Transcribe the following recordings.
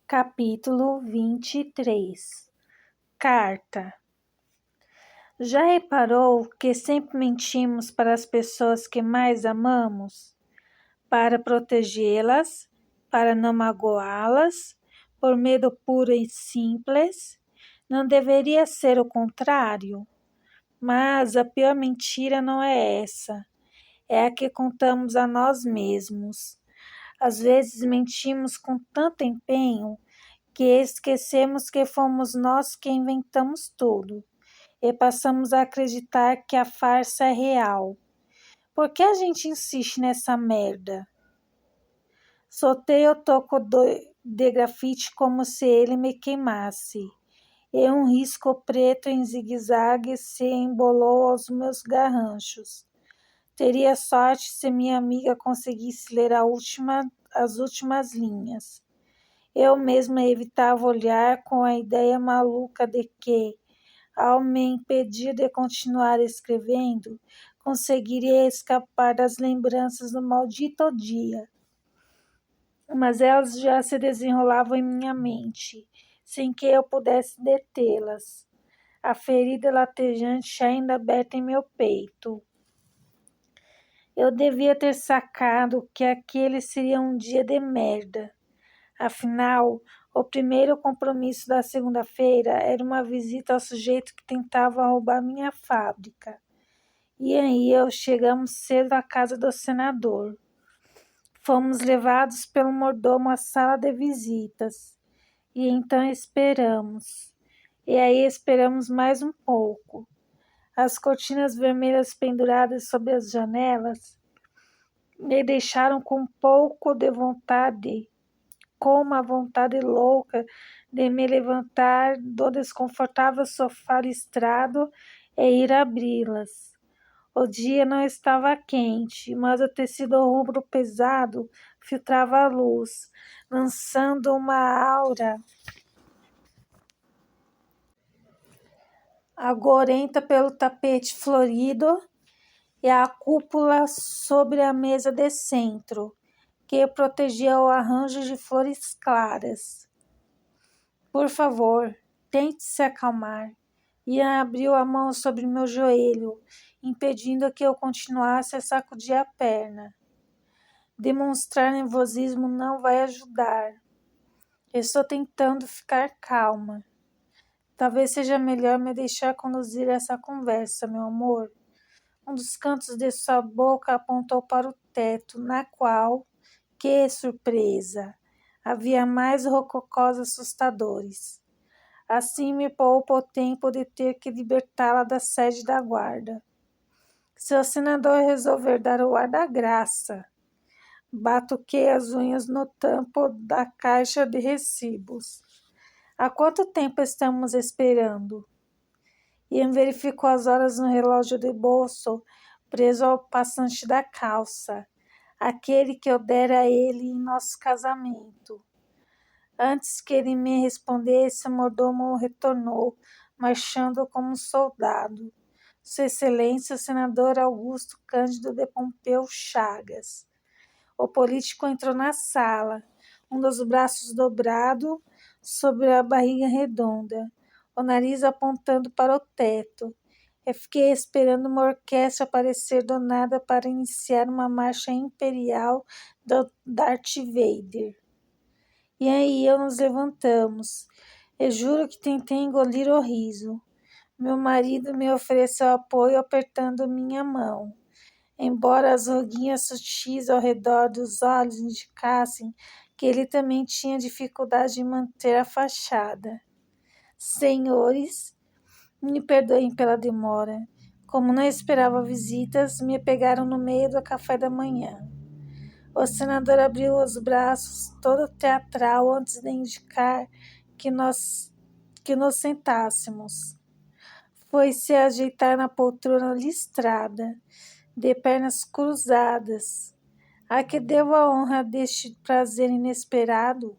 Capítulo 23. Carta. Já reparou que sempre mentimos para as pessoas que mais amamos? Para protegê-las, para não magoá-las, por medo puro e simples? Não deveria ser o contrário? Mas a pior mentira não é essa. É a que contamos a nós mesmos. Às vezes mentimos com tanto empenho que esquecemos que fomos nós que inventamos tudo e passamos a acreditar que a farsa é real. Por que a gente insiste nessa merda? Soltei o toco de grafite como se ele me queimasse, e um risco preto em zigue-zague se embolou aos meus garranchos. Teria sorte se minha amiga conseguisse ler as últimas linhas. Eu mesma evitava olhar com a ideia maluca de que, ao me impedir de continuar escrevendo, conseguiria escapar das lembranças do maldito dia. Mas elas já se desenrolavam em minha mente, sem que eu pudesse detê-las. A ferida latejante ainda aberta em meu peito. Eu devia ter sacado que aquele seria um dia de merda. Afinal, o primeiro compromisso da segunda-feira era uma visita ao sujeito que tentava roubar minha fábrica. E aí chegamos cedo à casa do senador. Fomos levados pelo mordomo à sala de visitas. E então esperamos. E aí esperamos mais um pouco. As cortinas vermelhas penduradas sobre as janelas me deixaram com um pouco de vontade, com uma vontade louca de me levantar do desconfortável sofá listrado e ir abri-las. O dia não estava quente, mas o tecido rubro pesado filtrava a luz, lançando uma aura agorenta pelo tapete florido e a cúpula sobre a mesa de centro, que protegia o arranjo de flores claras. Por favor, tente se acalmar. Ian abriu a mão sobre meu joelho, impedindo que eu continuasse a sacudir a perna. Demonstrar nervosismo não vai ajudar. Estou tentando ficar calma. Talvez seja melhor me deixar conduzir essa conversa, meu amor. Um dos cantos de sua boca apontou para o teto, na qual, que surpresa, havia mais rococós assustadores. Assim me poupa o tempo de ter que libertá-la da sede da guarda. Se o senador resolver dar o ar da graça, batuquei as unhas no tampo da caixa de recibos. Há quanto tempo estamos esperando? Ian verificou as horas no relógio de bolso, preso ao passante da calça, aquele que eu dera a ele em nosso casamento. Antes que ele me respondesse, o mordomo retornou, marchando como um soldado. Sua Excelência, o senador Augusto Cândido de Pompeu Chagas. O político entrou na sala, um dos braços dobrado sobre a barriga redonda, o nariz apontando para o teto. Eu fiquei esperando uma orquestra aparecer do nada para iniciar uma marcha imperial do Darth Vader. E aí nos levantamos. Eu juro que tentei engolir o riso. Meu marido me ofereceu apoio apertando minha mão. Embora as ruguinhas sutis ao redor dos olhos indicassem que ele também tinha dificuldade em manter a fachada. Senhores, me perdoem pela demora. Como não esperava visitas, me pegaram no meio do café da manhã. O senador abriu os braços, todo teatral, antes de indicar que nos sentássemos. Foi se ajeitar na poltrona listrada, de pernas cruzadas. A que devo a honra deste prazer inesperado?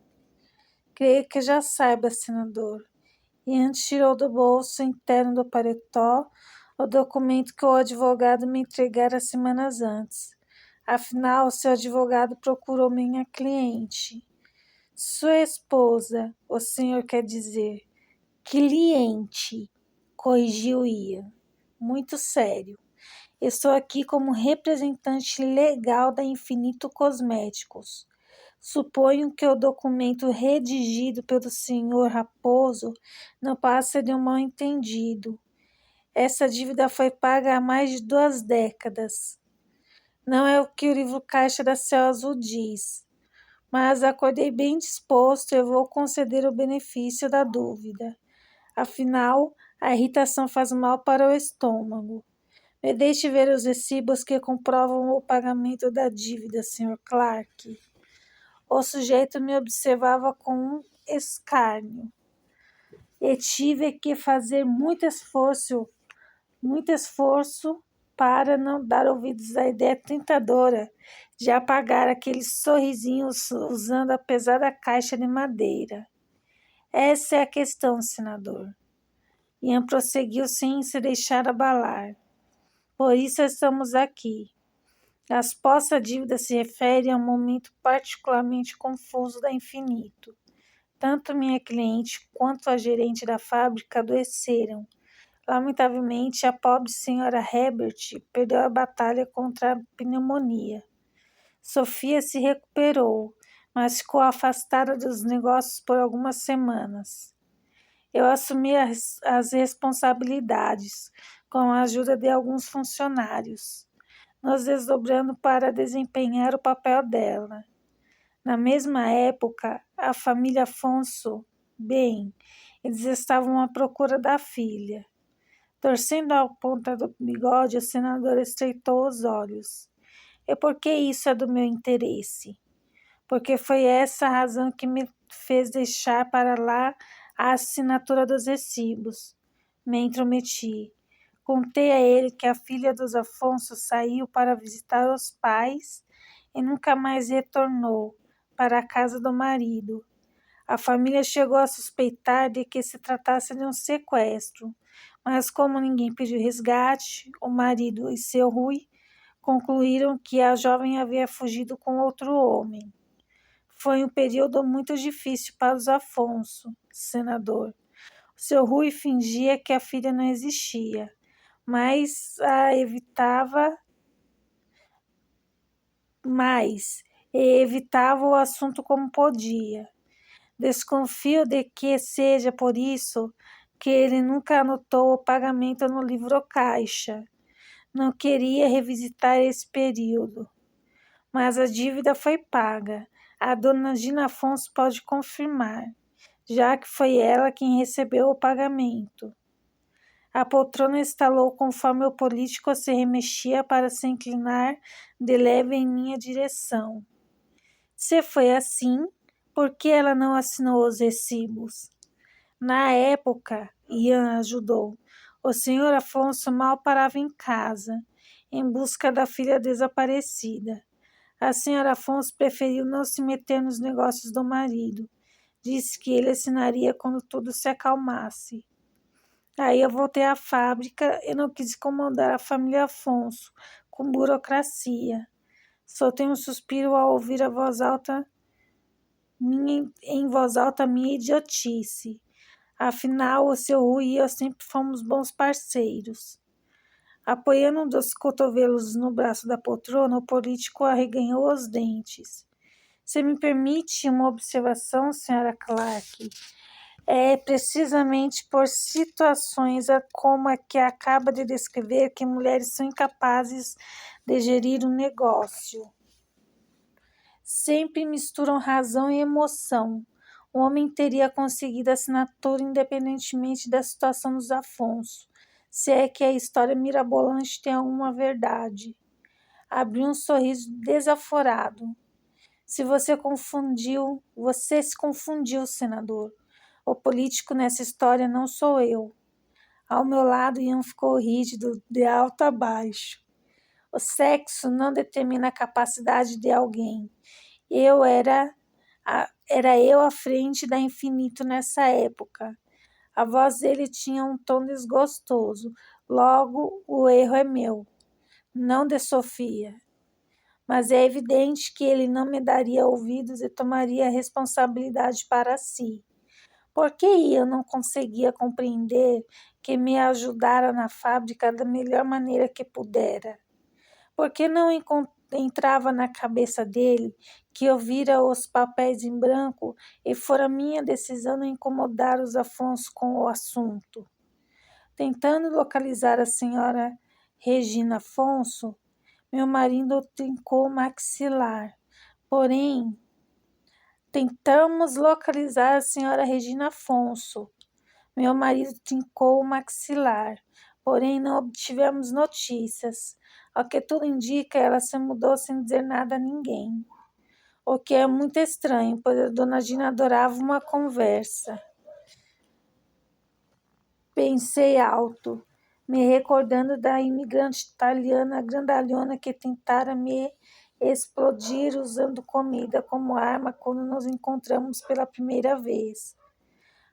Creio que já saiba, senador. E antes tirou do bolso interno do paletó o documento que o advogado me entregara semanas antes. Afinal, seu advogado procurou minha cliente. Sua esposa, o senhor quer dizer, cliente, corrigiu Ian, muito sério. Estou aqui como representante legal da Infinito Cosméticos. Suponho que o documento redigido pelo senhor Raposo não passa de um mal-entendido. Essa dívida foi paga há mais de 2 décadas. Não é o que o livro Caixa da Céu Azul diz, mas acordei bem disposto e vou conceder o benefício da dúvida. Afinal, a irritação faz mal para o estômago. Me deixe ver os recibos que comprovam o pagamento da dívida, Sr. Clark. O sujeito me observava com um escárnio e tive que fazer muito esforço para não dar ouvidos à ideia tentadora de apagar aqueles sorrisinhos usando a pesada caixa de madeira. Essa é a questão, senador. Ian prosseguiu sem se deixar abalar. Por isso estamos aqui. A suposta dívida se refere a um momento particularmente confuso da Infinito. Tanto minha cliente quanto a gerente da fábrica adoeceram. Lamentavelmente, a pobre senhora Herbert perdeu a batalha contra a pneumonia. Sofia se recuperou, mas ficou afastada dos negócios por algumas semanas. Eu assumi as responsabilidades, com a ajuda de alguns funcionários, nos desdobrando para desempenhar o papel dela. Na mesma época, a família Afonso, eles estavam à procura da filha. Torcendo a ponta do bigode, o senador estreitou os olhos. E por que isso é do meu interesse? Porque foi essa a razão que me fez deixar para lá a assinatura dos recibos. Me intrometi. Contei a ele que a filha dos Afonso saiu para visitar os pais e nunca mais retornou para a casa do marido. A família chegou a suspeitar de que se tratasse de um sequestro, mas como ninguém pediu resgate, o marido e seu Rui concluíram que a jovem havia fugido com outro homem. Foi um período muito difícil para os Afonso, senador. O seu Rui fingia que a filha não existia, mas evitava o assunto como podia. Desconfio de que seja por isso que ele nunca anotou o pagamento no livro caixa. Não queria revisitar esse período. Mas a dívida foi paga. A dona Gina Afonso pode confirmar, já que foi ela quem recebeu o pagamento. A poltrona estalou conforme o político se remexia para se inclinar de leve em minha direção. Se foi assim, por que ela não assinou os recibos? Na época, Ian ajudou, o senhor Afonso mal parava em casa, em busca da filha desaparecida. A senhora Afonso preferiu não se meter nos negócios do marido. Disse que ele assinaria quando tudo se acalmasse. Aí eu voltei à fábrica e não quis incomodar a família Afonso com burocracia. Soltei um suspiro ao ouvir em voz alta minha idiotice. Afinal, o seu Rui e eu sempre fomos bons parceiros. Apoiando um dos cotovelos no braço da poltrona, o político arreganhou os dentes. Se me permite uma observação, senhora Clark, é precisamente por situações como a que acaba de descrever que mulheres são incapazes de gerir um negócio. Sempre misturam razão e emoção. O homem teria conseguido a assinatura independentemente da situação dos Afonso, se é que a história mirabolante tem alguma verdade. Abriu um sorriso desaforado. Você se confundiu, senador. O político nessa história não sou eu. Ao meu lado, Ian ficou rígido, de alto a baixo. O sexo não determina a capacidade de alguém. Era eu à frente da Infinito nessa época. A voz dele tinha um tom desgostoso. Logo, o erro é meu, não de Sofia. mas é evidente que ele não me daria ouvidos e tomaria a responsabilidade para si. Por que eu não conseguia compreender que me ajudara na fábrica da melhor maneira que pudera? Por que não entrava na cabeça dele que eu vira os papéis em branco e fora minha decisão não incomodar os Afonso com o assunto? Tentando localizar a senhora Regina Afonso, meu marido trincou o maxilar. Porém, tentamos localizar a senhora Regina Afonso. Meu marido trincou o maxilar. Porém, não obtivemos notícias. Ao que tudo indica, ela se mudou sem dizer nada a ninguém. O que é muito estranho, pois a dona Gina adorava uma conversa. Pensei alto, me recordando da imigrante italiana grandalhona que tentara me explodir usando comida como arma quando nos encontramos pela primeira vez.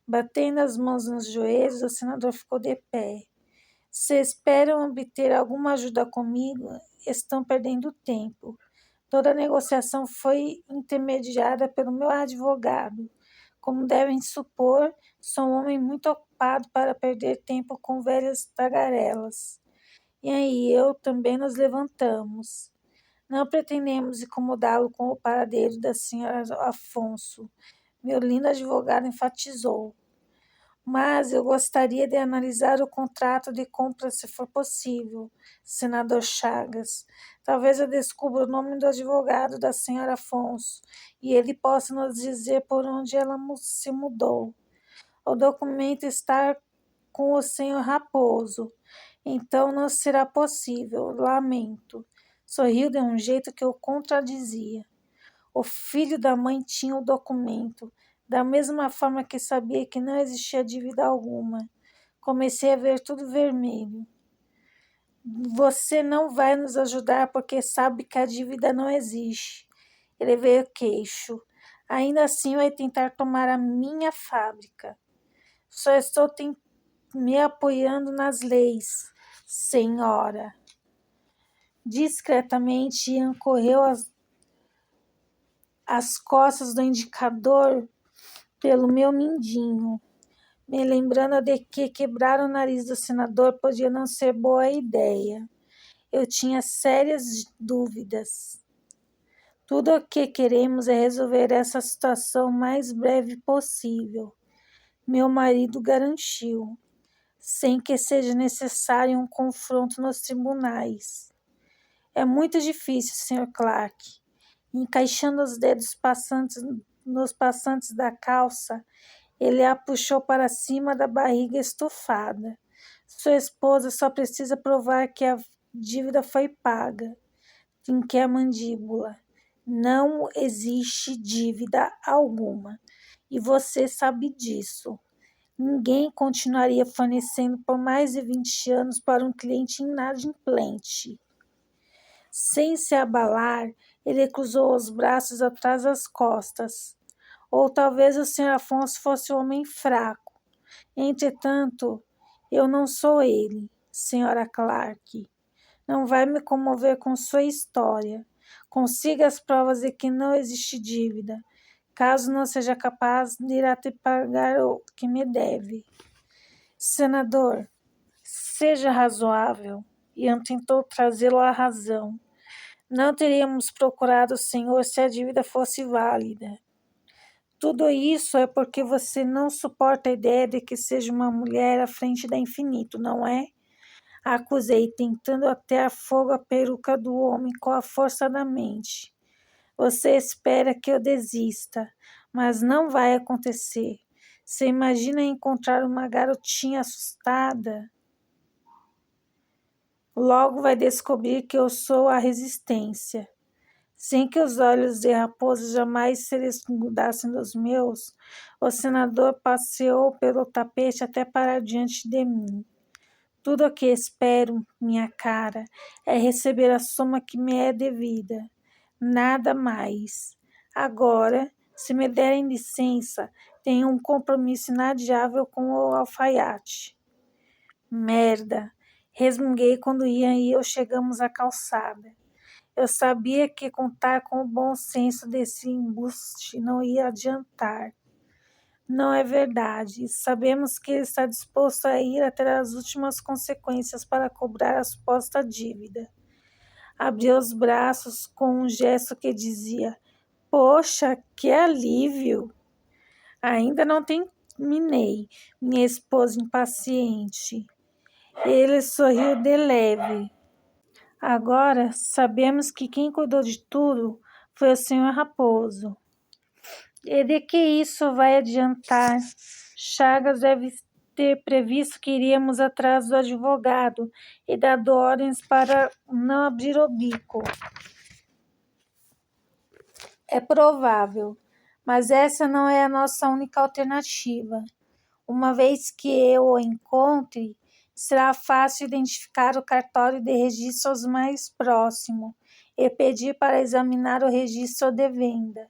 Batendo as mãos nos joelhos, o senador ficou de pé. Se esperam obter alguma ajuda comigo, estão perdendo tempo. Toda a negociação foi intermediada pelo meu advogado. Como devem supor, sou um homem muito ocupado para perder tempo com velhas tagarelas. E aí eu também nos levantamos. Não pretendemos incomodá-lo com o paradeiro da senhora Afonso, meu lindo advogado enfatizou. Mas eu gostaria de analisar o contrato de compra se for possível, senador Chagas. Talvez eu descubra o nome do advogado da senhora Afonso e ele possa nos dizer por onde ela se mudou. O documento está com o senhor Raposo, então não será possível, lamento. Sorriu de um jeito que o contradizia. O filho da mãe tinha o documento, da mesma forma que sabia que não existia dívida alguma. Comecei a ver tudo vermelho. Você não vai nos ajudar porque sabe que a dívida não existe. Ele veio queixo. Ainda assim vai tentar tomar a minha fábrica. Só estou me apoiando nas leis, senhora. Discretamente, Ian correu as costas do indicador pelo meu mindinho, me lembrando de que quebrar o nariz do senador podia não ser boa ideia. Eu tinha sérias dúvidas. Tudo o que queremos é resolver essa situação o mais breve possível, meu marido garantiu, sem que seja necessário um confronto nos tribunais. É muito difícil, Sr. Clark. Encaixando os dedos nos passantes da calça, ele a puxou para cima da barriga estufada. Sua esposa só precisa provar que a dívida foi paga. Trinquei a mandíbula. Não existe dívida alguma. E você sabe disso. Ninguém continuaria fornecendo por mais de 20 anos para um cliente inadimplente. Sem se abalar, ele cruzou os braços atrás das costas. Ou talvez o Sr. Afonso fosse um homem fraco. Entretanto, eu não sou ele, Sra. Clark. Não vai me comover com sua história. Consiga as provas de que não existe dívida, caso não seja capaz de ir até pagar o que me deve. Senador, seja razoável. Ian tentou trazê-lo à razão. Não teríamos procurado o senhor se a dívida fosse válida. Tudo isso é porque você não suporta a ideia de que seja uma mulher à frente da infinito, não é? Acusei, tentando atear fogo à peruca do homem com a força da mente. Você espera que eu desista, mas não vai acontecer. Você imagina encontrar uma garotinha assustada? Logo vai descobrir que eu sou a resistência. Sem que os olhos de raposa jamais se desgrudassem dos meus, o senador passeou pelo tapete até parar diante de mim. Tudo o que espero, minha cara, é receber a soma que me é devida. Nada mais. Agora, se me derem licença, tenho um compromisso inadiável com o alfaiate. Merda! Resmunguei quando Ian e eu chegamos à calçada. Eu sabia que contar com o bom senso desse embuste não ia adiantar. Não é verdade. Sabemos que ele está disposto a ir até as últimas consequências para cobrar a suposta dívida. Abriu os braços com um gesto que dizia: Poxa, que alívio! Ainda não terminei, minha esposa impaciente. Ele sorriu de leve. Agora sabemos que quem cuidou de tudo foi o Senhor Raposo. E de que isso vai adiantar? Chagas deve ter previsto que iríamos atrás do advogado e dado ordens para não abrir o bico. É provável, mas essa não é a nossa única alternativa. Uma vez que eu o encontre, será fácil identificar o cartório de registros mais próximo e pedir para examinar o registro de venda.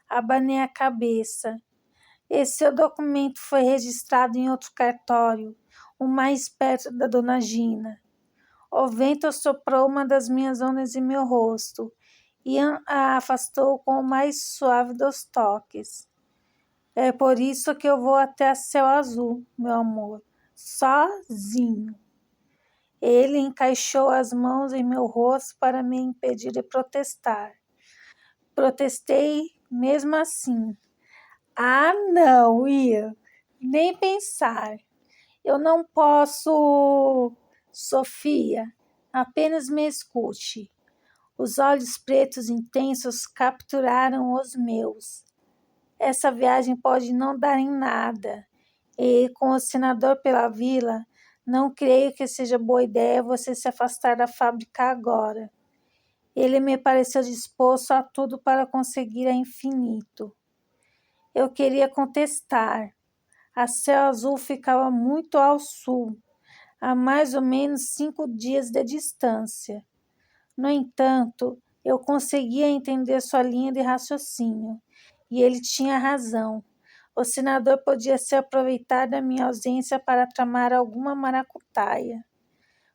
Abanei a cabeça. E se o documento foi registrado em outro cartório, o mais perto da dona Gina? O vento soprou uma das minhas ondas em meu rosto e a afastou com o mais suave dos toques. É por isso que eu vou até Céu Azul, meu amor, sozinho. Ele encaixou as mãos em meu rosto para me impedir de protestar. Protestei mesmo assim. Ah, não, Ian, nem pensar. Eu não posso. Sofia, apenas me escute. Os olhos pretos intensos capturaram os meus. Essa viagem pode não dar em nada. E com o senador pela vila, não creio que seja boa ideia você se afastar da fábrica agora. Ele me pareceu disposto a tudo para conseguir a infinito. Eu queria contestar. A Céu Azul ficava muito ao sul, a mais ou menos 5 dias de distância. No entanto, eu conseguia entender sua linha de raciocínio, e ele tinha razão. O senador podia se aproveitar da minha ausência para tramar alguma maracutaia.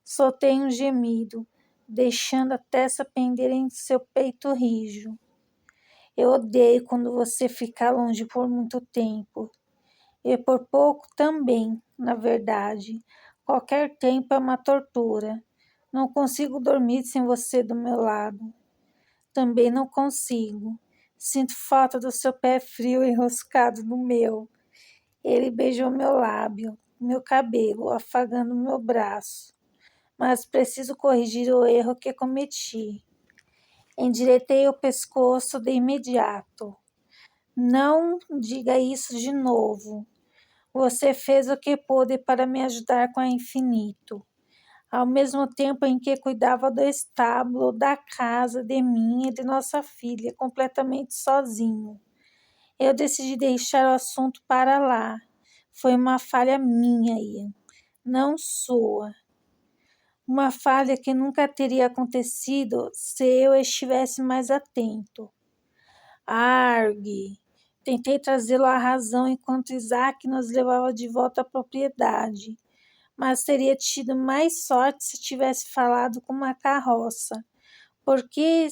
Soltei um gemido, deixando a testa pender em seu peito rijo. Eu odeio quando você fica longe por muito tempo. E por pouco também, na verdade. Qualquer tempo é uma tortura. Não consigo dormir sem você do meu lado. Também não consigo. Sinto falta do seu pé frio enroscado no meu. Ele beijou meu lábio, meu cabelo, afagando meu braço. Mas preciso corrigir o erro que cometi. Endireitei o pescoço de imediato. Não diga isso de novo. Você fez o que pôde para me ajudar com a infinito. Ao mesmo tempo em que cuidava do estábulo, da casa, de mim e de nossa filha, completamente sozinho. Eu decidi deixar o assunto para lá. Foi uma falha minha, Ian, não sua. Uma falha que nunca teria acontecido se eu estivesse mais atento. Argue! Tentei trazê-lo à razão enquanto Isaac nos levava de volta à propriedade, mas teria tido mais sorte se tivesse falado com uma carroça, porque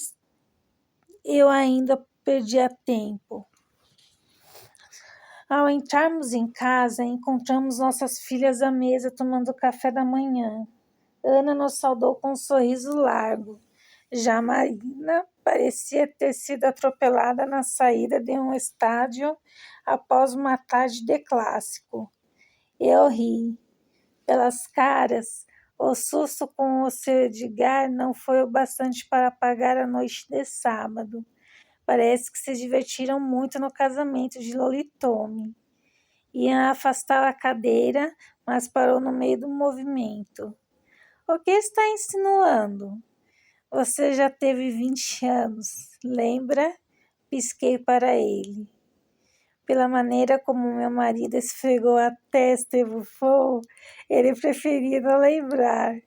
eu ainda perdia tempo. Ao entrarmos em casa, encontramos nossas filhas à mesa tomando café da manhã. Ana nos saudou com um sorriso largo. Já Marina parecia ter sido atropelada na saída de um estádio após uma tarde de clássico. Eu ri. Pelas caras, o susto com o seu Edgar não foi o bastante para apagar a noite de sábado. Parece que se divertiram muito no casamento de Lolitome. Ian afastava a cadeira, mas parou no meio do movimento. O que está insinuando? Você já teve 20 anos, lembra? Pisquei para ele. Pela maneira como meu marido esfregou a testa e bufou, ele preferia não lembrar.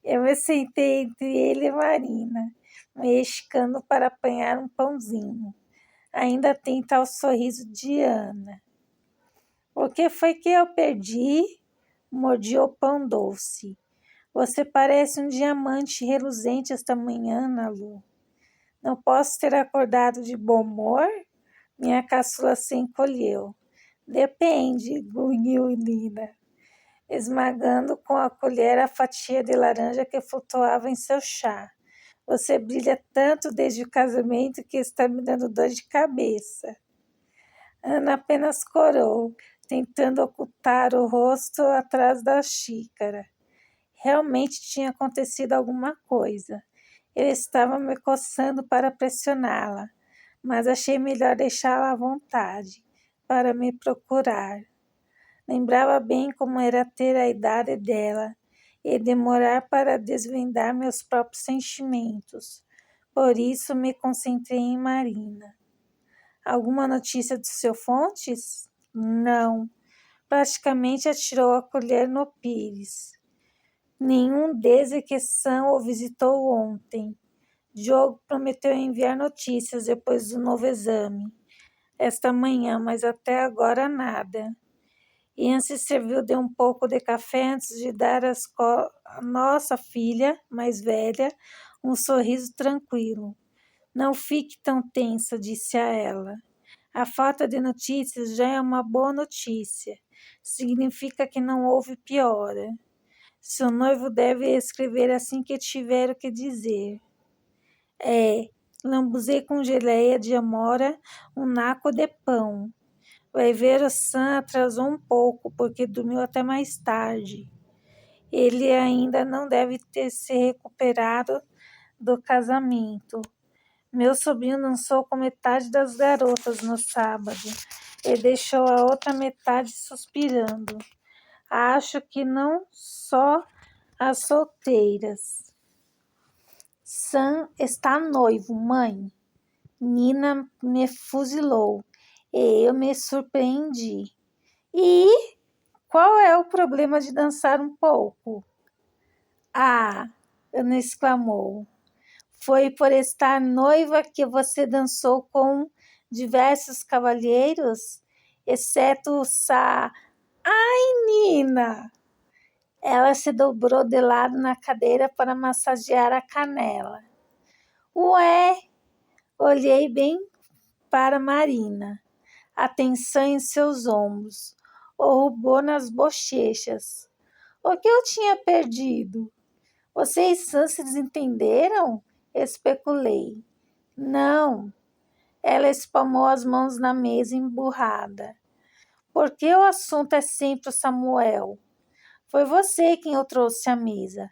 Eu me sentei entre ele e Marina, mexicando para apanhar um pãozinho. Ainda atenta ao sorriso de Ana. O que foi que eu perdi? Mordi o pão doce. Você parece um diamante reluzente esta manhã, Ana Lu. Não posso ter acordado de bom humor? Minha caçula se encolheu. Depende, grunhiu Nina, esmagando com a colher a fatia de laranja que flutuava em seu chá. Você brilha tanto desde o casamento que está me dando dor de cabeça. Ana apenas corou, tentando ocultar o rosto atrás da xícara. Realmente tinha acontecido alguma coisa. Eu estava me coçando para pressioná-la, mas achei melhor deixá-la à vontade para me procurar. Lembrava bem como era ter a idade dela e demorar para desvendar meus próprios sentimentos. Por isso me concentrei em Marina. Alguma notícia do seu Fontes? Não. Praticamente atirou a colher no pires. Nenhum desde que Sam o visitou ontem. Diogo prometeu enviar notícias depois do novo exame. Esta manhã, mas até agora nada. Ian se serviu de um pouco de café antes de dar à nossa filha, mais velha, um sorriso tranquilo. Não fique tão tensa, disse a ela. A falta de notícias já é uma boa notícia. Significa que não houve piora. Seu noivo deve escrever assim que tiver o que dizer. Lambuzei com geleia de amora um naco de pão. Vai ver, o Sam atrasou um pouco, porque dormiu até mais tarde. Ele ainda não deve ter se recuperado do casamento. Meu sobrinho dançou com metade das garotas no sábado e deixou a outra metade suspirando. Acho que não só as solteiras. Sam está noivo, mãe. Nina me fuzilou e eu me surpreendi. E qual é o problema de dançar um pouco? Ah, Ana exclamou. Foi por estar noiva que você dançou com diversos cavalheiros, exceto o Ai, Nina! Ela se dobrou de lado na cadeira para massagear a canela. Ué! Olhei bem para Marina. A tensão em seus ombros, o rubor nas bochechas. O que eu tinha perdido? Você e Sam se desentenderam? Especulei. Não. Ela espalmou as mãos na mesa emburrada. Por que o assunto é sempre o Samuel? Foi você quem o trouxe à mesa.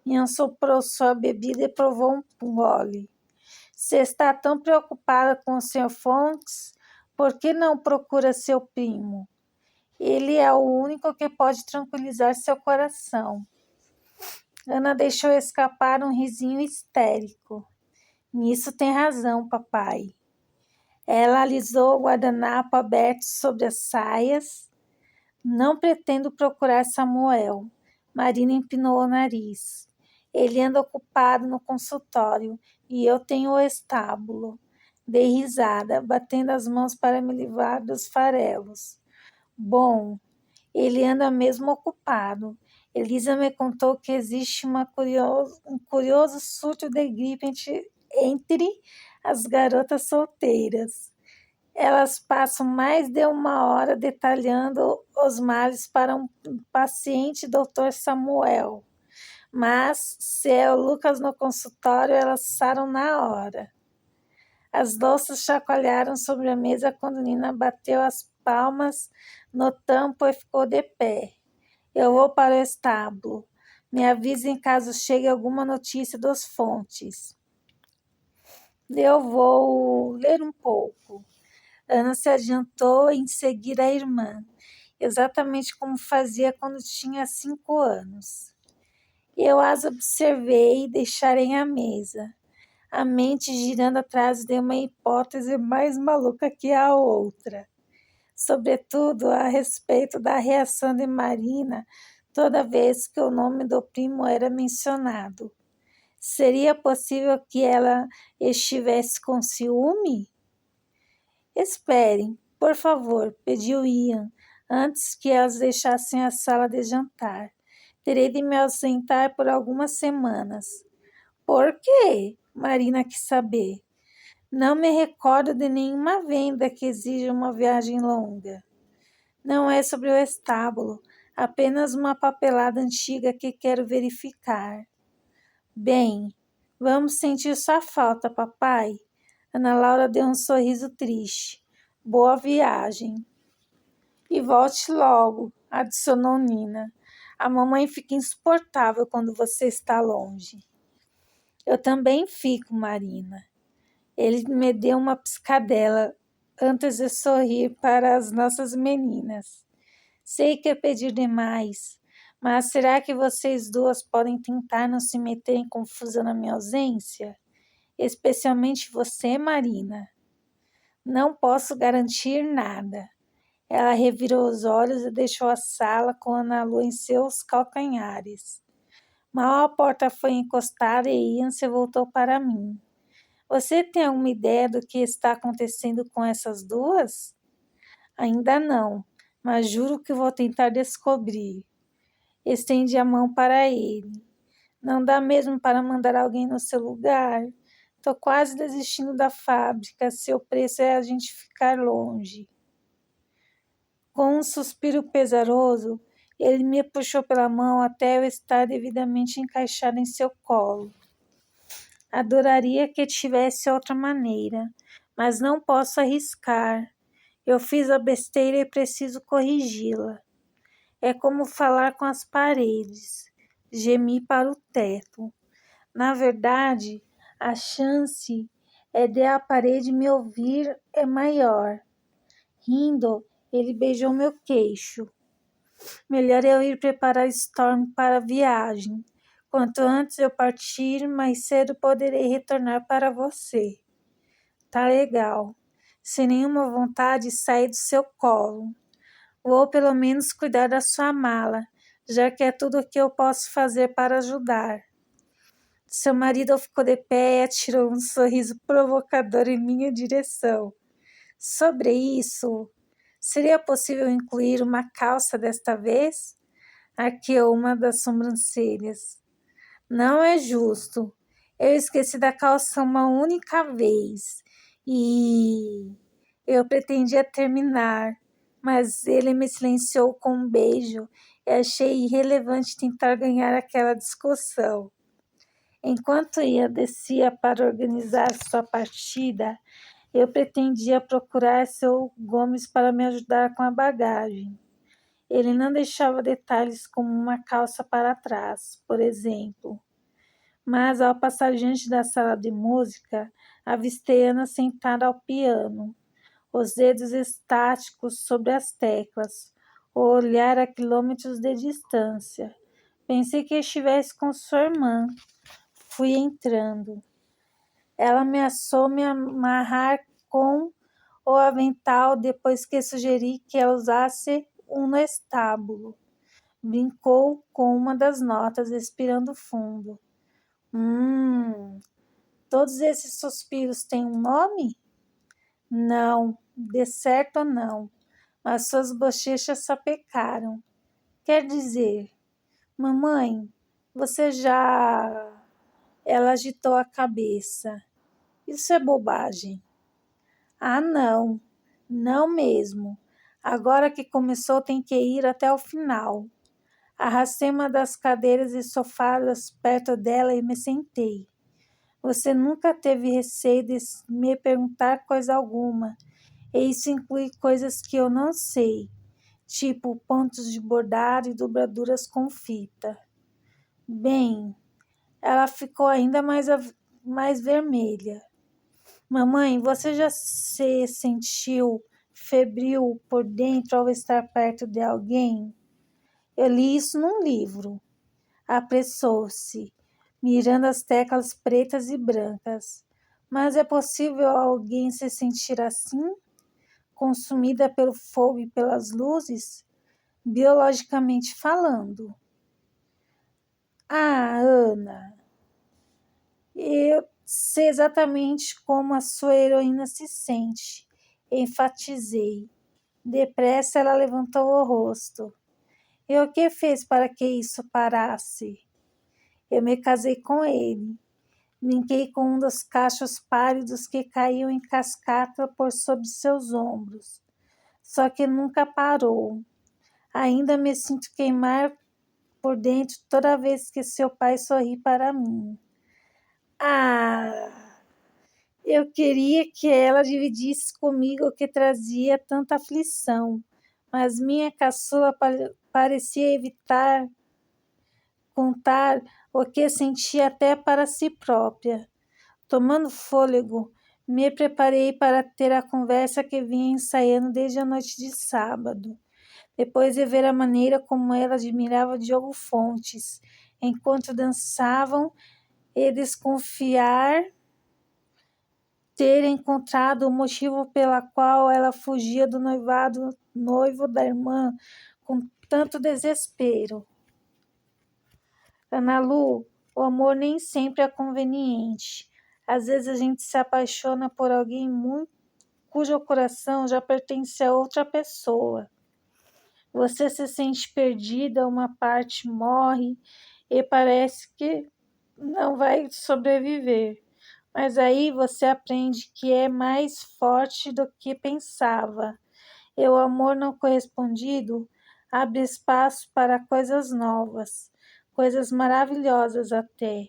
Ian soprou sua bebida e provou um gole. Se está tão preocupada com o Sr. Fontes, por que não procura seu primo? Ele é o único que pode tranquilizar seu coração. Ana deixou escapar um risinho histérico. Nisso tem razão, papai. Ela alisou o guardanapo aberto sobre as saias. Não pretendo procurar Samuel. Marina empinou o nariz. Ele anda ocupado no consultório e eu tenho o estábulo. Dei risada, batendo as mãos para me livrar dos farelos. Bom, ele anda mesmo ocupado. Elisa me contou que existe um curioso surto de gripe entre as garotas solteiras. Elas passam mais de uma hora detalhando os males para um paciente, Dr. Samuel. Mas, se é o Lucas no consultório, elas saram na hora. As doces chacoalharam sobre a mesa quando Nina bateu as palmas no tampo e ficou de pé. Eu vou para o estábulo. Me avisem caso chegue alguma notícia dos Fontes. Eu vou ler um pouco. Ana se adiantou em seguir a irmã, exatamente como fazia quando tinha 5 anos. Eu as observei e deixarei à mesa, a mente girando atrás de uma hipótese mais maluca que a outra, sobretudo a respeito da reação de Marina toda vez que o nome do primo era mencionado. Seria possível que ela estivesse com ciúme? Esperem, por favor, pediu Ian, antes que elas deixassem a sala de jantar. Terei de me ausentar por algumas semanas. Por quê? Marina quis saber. Não me recordo de nenhuma venda que exija uma viagem longa. Não é sobre o estábulo, apenas uma papelada antiga que quero verificar. Bem, vamos sentir sua falta, papai. Ana Laura deu um sorriso triste. Boa viagem. E volte logo, adicionou Nina. A mamãe fica insuportável quando você está longe. Eu também fico, Marina. Ele me deu uma piscadela antes de sorrir para as nossas meninas. Sei que é pedir demais, mas será que vocês duas podem tentar não se meter em confusão na minha ausência? Especialmente você, Marina. Não posso garantir nada. Ela revirou os olhos e deixou a sala com Ana Lu em seus calcanhares. Mal a porta foi encostada e Ian se voltou para mim. Você tem alguma ideia do que está acontecendo com essas duas? Ainda não, mas juro que vou tentar descobrir. Estende a mão para ele. Não dá mesmo para mandar alguém no seu lugar? Tô quase desistindo da fábrica, seu preço é a gente ficar longe. Com um suspiro pesaroso, ele me puxou pela mão até eu estar devidamente encaixada em seu colo. Adoraria que tivesse outra maneira, mas não posso arriscar. Eu fiz a besteira e preciso corrigi-la. É como falar com as paredes. Gemi para o teto. Na verdade, a chance é de a parede me ouvir é maior. Rindo, ele beijou meu queixo. Melhor eu ir preparar Storm para a viagem. Quanto antes eu partir, mais cedo poderei retornar para você. Tá legal. Sem nenhuma vontade, sair do seu colo. Vou pelo menos cuidar da sua mala, já que é tudo o que eu posso fazer para ajudar. Seu marido ficou de pé e atirou um sorriso provocador em minha direção. Sobre isso, seria possível incluir uma calça desta vez? Arqueou uma das sobrancelhas. Não é justo. Eu esqueci da calça uma única vez e eu pretendia terminar, mas ele me silenciou com um beijo e achei irrelevante tentar ganhar aquela discussão. Enquanto ia descia para organizar sua partida, eu pretendia procurar seu Gomes para me ajudar com a bagagem. Ele não deixava detalhes como uma calça para trás, por exemplo. Mas ao passar diante da sala de música, avistei Ana sentada ao piano, os dedos estáticos sobre as teclas, o olhar a quilômetros de distância. Pensei que estivesse com sua irmã. Fui entrando. Ela ameaçou me amarrar com o avental depois que sugeri que ela usasse um no estábulo. Brincou com uma das notas, respirando fundo. Todos esses suspiros têm um nome? Não, de certo não, mas suas bochechas sapecaram. Quer dizer, mamãe, você já... Ela agitou a cabeça. Isso é bobagem. Ah, não, não mesmo. Agora que começou tem que ir até o final. Arrastei uma das cadeiras e sofás perto dela e me sentei. Você nunca teve receio de me perguntar coisa alguma, e isso inclui coisas que eu não sei, tipo pontos de bordado e dobraduras com fita. Bem, ela ficou ainda mais vermelha. Mamãe, você já se sentiu febril por dentro ao estar perto de alguém? Eu li isso num livro. Apressou-se, mirando as teclas pretas e brancas. Mas é possível alguém se sentir assim? Consumida pelo fogo e pelas luzes? Biologicamente falando. Ah, Ana, eu sei exatamente como a sua heroína se sente, enfatizei. Depressa ela levantou o rosto. E o que fez para que isso parasse? Eu me casei com ele. Brinquei com um dos cachos pálidos que caíam em cascata por sobre seus ombros. Só que nunca parou. Ainda me sinto queimar por dentro toda vez que seu pai sorri para mim. Ah! Eu queria que ela dividisse comigo o que trazia tanta aflição, mas minha caçula parecia evitar contar o que sentia até para si própria. Tomando fôlego, me preparei para ter a conversa que vinha ensaiando desde a noite de sábado. Depois de ver a maneira como ela admirava Diogo Fontes, enquanto dançavam, e desconfiar ter encontrado o motivo pela qual ela fugia do noivo da irmã com tanto desespero. Ana Lu, o amor nem sempre é conveniente. Às vezes a gente se apaixona por alguém cujo coração já pertence a outra pessoa. Você se sente perdida, uma parte morre e parece que não vai sobreviver. Mas aí você aprende que é mais forte do que pensava. E o amor não correspondido abre espaço para coisas novas, coisas maravilhosas até.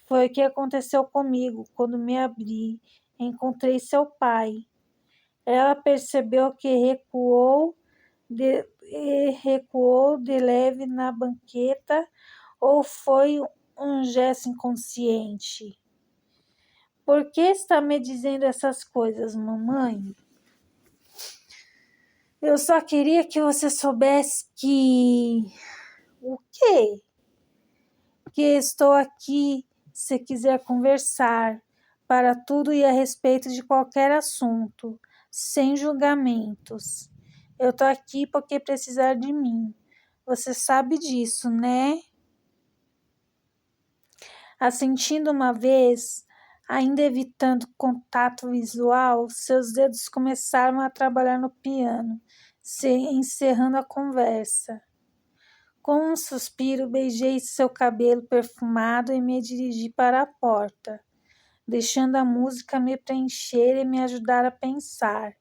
Foi o que aconteceu comigo quando me abri, encontrei seu pai. Ela percebeu que recuou de leve na banqueta, ou foi um gesto inconsciente? Por que está me dizendo essas coisas, mamãe? Eu só queria que você soubesse que... O quê? Que estou aqui se quiser conversar, para tudo e a respeito de qualquer assunto, sem julgamentos. Eu tô aqui porque precisar de mim. Você sabe disso, né? Assentindo uma vez, ainda evitando contato visual, seus dedos começaram a trabalhar no piano, encerrando a conversa. Com um suspiro, beijei seu cabelo perfumado e me dirigi para a porta, deixando a música me preencher e me ajudar a pensar.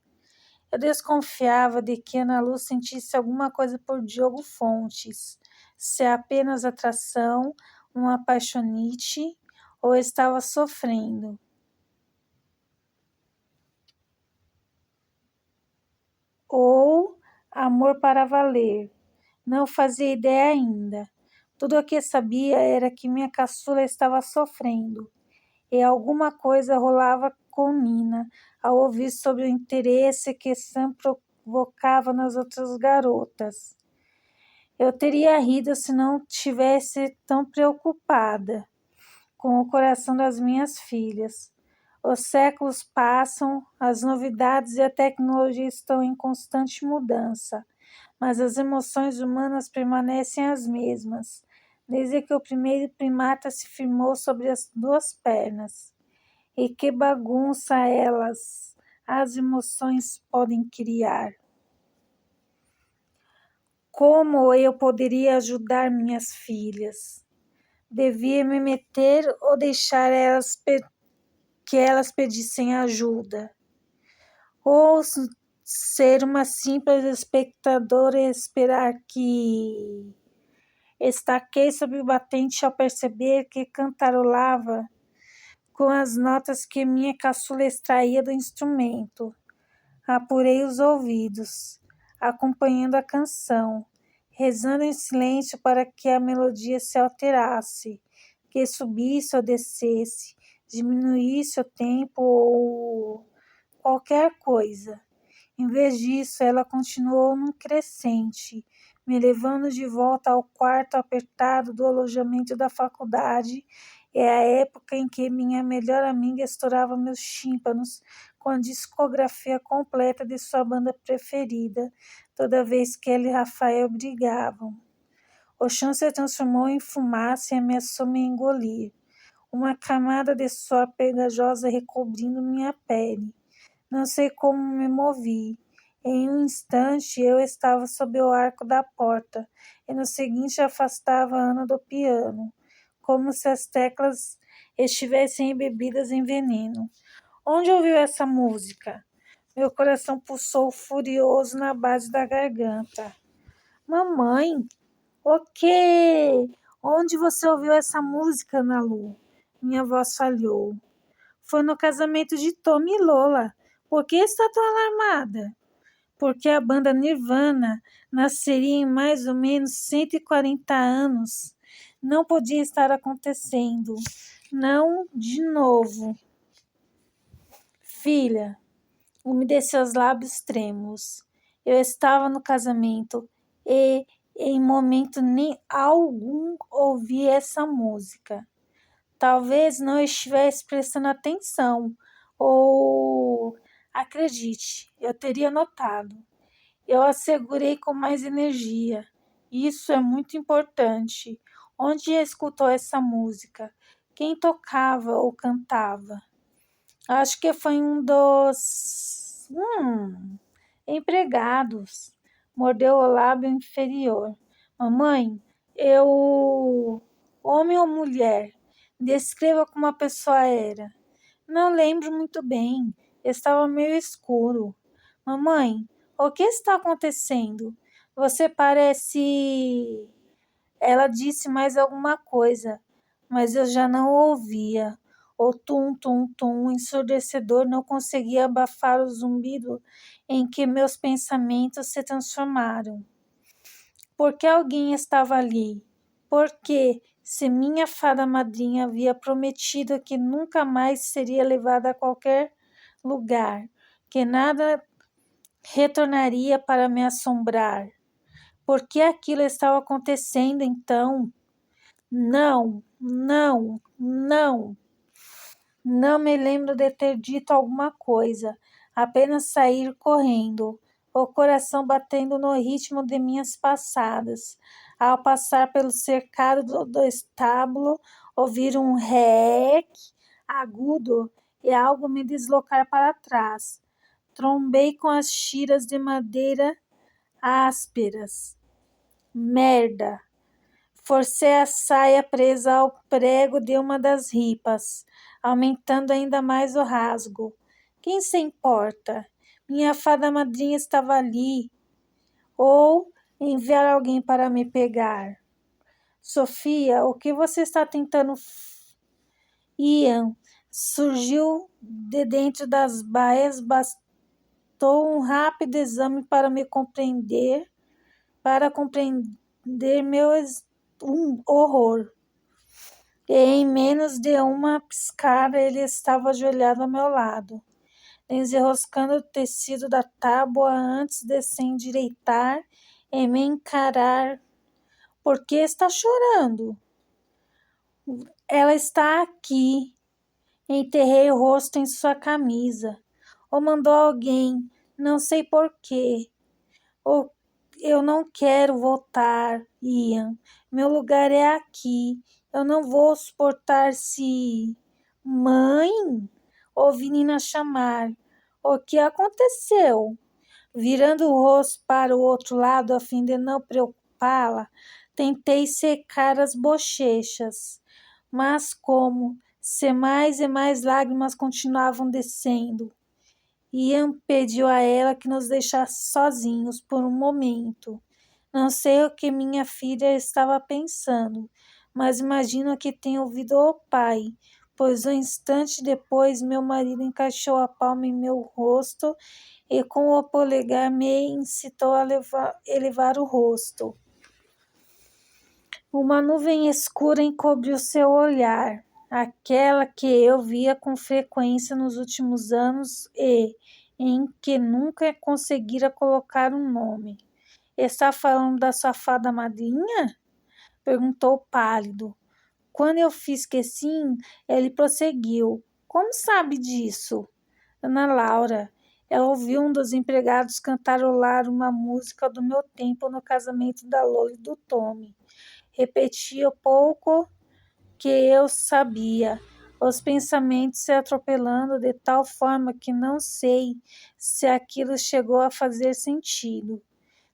Eu desconfiava de que Ana Lu sentisse alguma coisa por Diogo Fontes, se é apenas atração, uma apaixonite, ou estava sofrendo. Ou amor para valer. Não fazia ideia ainda. Tudo o que sabia era que minha caçula estava sofrendo, e alguma coisa rolava com Nina ao ouvir sobre o interesse que Sam provocava nas outras garotas. Eu teria rido se não tivesse tão preocupada com o coração das minhas filhas. Os séculos passam, as novidades e a tecnologia estão em constante mudança, mas as emoções humanas permanecem as mesmas, desde que o primeiro primata se firmou sobre as duas pernas. E que bagunça as emoções podem criar. Como eu poderia ajudar minhas filhas? Devia me meter ou deixar que elas pedissem ajuda? Ou ser uma simples espectadora e esperar que... Estaquei sobre o batente ao perceber que cantarolava com as notas que minha caçula extraía do instrumento. Apurei os ouvidos, acompanhando a canção, rezando em silêncio para que a melodia se alterasse, que subisse ou descesse, diminuísse o tempo ou qualquer coisa. Em vez disso, ela continuou num crescente, me levando de volta ao quarto apertado do alojamento da faculdade. É a época em que minha melhor amiga estourava meus tímpanos com a discografia completa de sua banda preferida, toda vez que ela e Rafael brigavam. O chão se transformou em fumaça e ameaçou me engolir, uma camada de suor pegajosa recobrindo minha pele. Não sei como me movi. Em um instante eu estava sob o arco da porta, e no seguinte afastava Ana do piano, como se as teclas estivessem embebidas em veneno. Onde ouviu essa música? Meu coração pulsou furioso na base da garganta. Mamãe, o quê? Onde você ouviu essa música, Ana Lu? Minha voz falhou. Foi no casamento de Tom e Lola. Por que está tão alarmada? Porque a banda Nirvana nasceria em mais ou menos 140 anos. Não podia estar acontecendo. Não de novo. Filha, umedeceu os lábios trêmulos. Eu estava no casamento e, em momento nem algum, ouvi essa música. Talvez não estivesse prestando atenção, ou, acredite, eu teria notado. Eu assegurei com mais energia. Isso é muito importante. Onde escutou essa música? Quem tocava ou cantava? Acho que foi um dos empregados. Mordeu o lábio inferior. Mamãe, eu. Homem ou mulher? Descreva como a pessoa era. Não lembro muito bem. Estava meio escuro. Mamãe, o que está acontecendo? Você parece. Ela disse mais alguma coisa, mas eu já não ouvia. O tum-tum-tum ensurdecedor não conseguia abafar o zumbido em que meus pensamentos se transformaram. Por que alguém estava ali? Porque, se minha fada madrinha havia prometido que nunca mais seria levada a qualquer lugar, que nada retornaria para me assombrar. Por que aquilo estava acontecendo então? Não, não, não. Não me lembro de ter dito alguma coisa, apenas sair correndo, o coração batendo no ritmo de minhas passadas. Ao passar pelo cercado do estábulo, ouvir um rec agudo e algo me deslocar para trás. Trombei com as tiras de madeira ásperas. Merda! Forcei a saia presa ao prego de uma das ripas, aumentando ainda mais o rasgo. Quem se importa? Minha fada madrinha estava ali. Ou enviar alguém para me pegar. Sofia, o que você está tentando? Ian surgiu de dentro das baias, bastou um rápido exame para compreender meu horror. E em menos de uma piscada ele estava ajoelhado ao meu lado, desenroscando o tecido da tábua antes de se endireitar e me encarar. Por que está chorando? Ela está aqui. Enterrei o rosto em sua camisa. Ou mandou alguém, não sei por quê. Ou eu não quero voltar, Ian. Meu lugar é aqui. Eu não vou suportar se... Mãe? Ouvi Nina chamar. O que aconteceu? Virando o rosto para o outro lado a fim de não preocupá-la, tentei secar as bochechas. Mas como? Se mais e mais lágrimas continuavam descendo. Ian pediu a ela que nos deixasse sozinhos por um momento. Não sei o que minha filha estava pensando, mas imagino que tenha ouvido o pai, pois um instante depois meu marido encaixou a palma em meu rosto e com o polegar me incitou a elevar o rosto. Uma nuvem escura encobriu seu olhar, aquela que eu via com frequência nos últimos anos e em que nunca conseguira colocar um nome. Está falando da sua fada madrinha? Perguntou pálido. Quando eu fiz que sim, ele prosseguiu. Como sabe disso? Ana Laura. Ela ouviu um dos empregados cantarolar uma música do meu tempo no casamento da Lola e do Tommy. Repetia o pouco que eu sabia. os pensamentos se atropelando de tal forma que não sei se aquilo chegou a fazer sentido.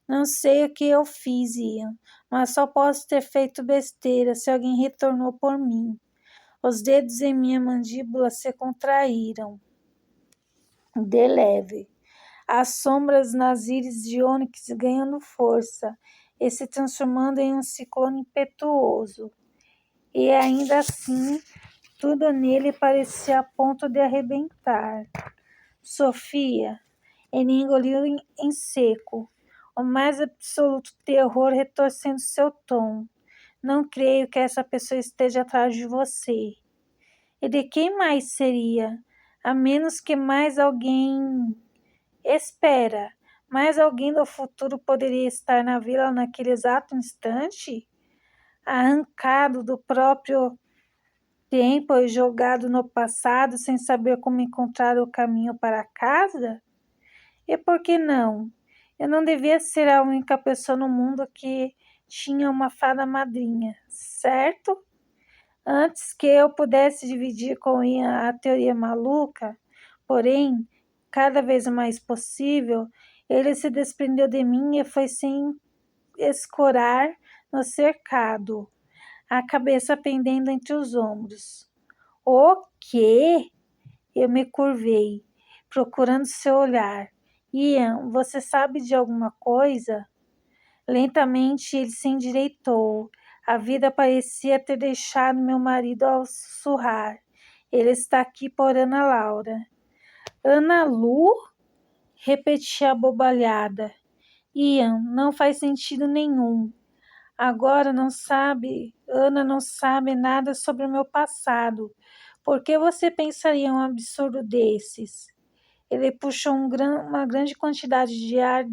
Não sei o que eu fiz, Ian, mas só posso ter feito besteira se alguém retornou por mim. Os dedos em minha mandíbula se contraíram de leve. As sombras nas íris de ônix ganhando força e se transformando em um ciclone impetuoso. E ainda assim, tudo nele parecia a ponto de arrebentar. Sofia, ele engoliu em seco, o mais absoluto terror retorcendo seu tom. Não creio que essa pessoa esteja atrás de você. E de quem mais seria? A menos que mais alguém... Espera, mais alguém do futuro poderia estar na vila naquele exato instante? Arrancado do próprio tempo e jogado no passado sem saber como encontrar o caminho para casa? E por que não? Eu não devia ser a única pessoa no mundo que tinha uma fada madrinha, certo? Antes que eu pudesse dividir com Ian a teoria maluca, porém, cada vez mais possível, ele se desprendeu de mim e foi sem escorar no cercado, a cabeça pendendo entre os ombros. O quê? Eu me curvei, procurando seu olhar. Ian, você sabe de alguma coisa? Lentamente ele se endireitou. A vida parecia ter deixado meu marido ao sussurrar. Ele está aqui por Ana Laura. Ana Lu? Repeti abobalhada. Ian, não faz sentido nenhum. Agora Ana não sabe nada sobre o meu passado. Por que você pensaria em um absurdo desses? Ele puxou uma grande quantidade de ar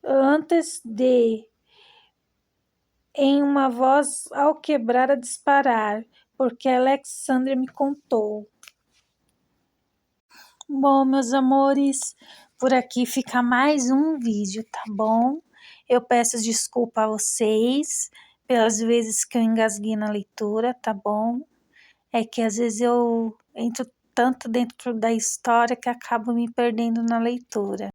antes de, em uma voz ao quebrar a disparar, porque Alexandre me contou. Bom, meus amores, por aqui fica mais um vídeo, tá bom? Eu peço desculpa a vocês pelas vezes que eu engasguei na leitura, tá bom? É que às vezes eu entro tanto dentro da história que acabo me perdendo na leitura.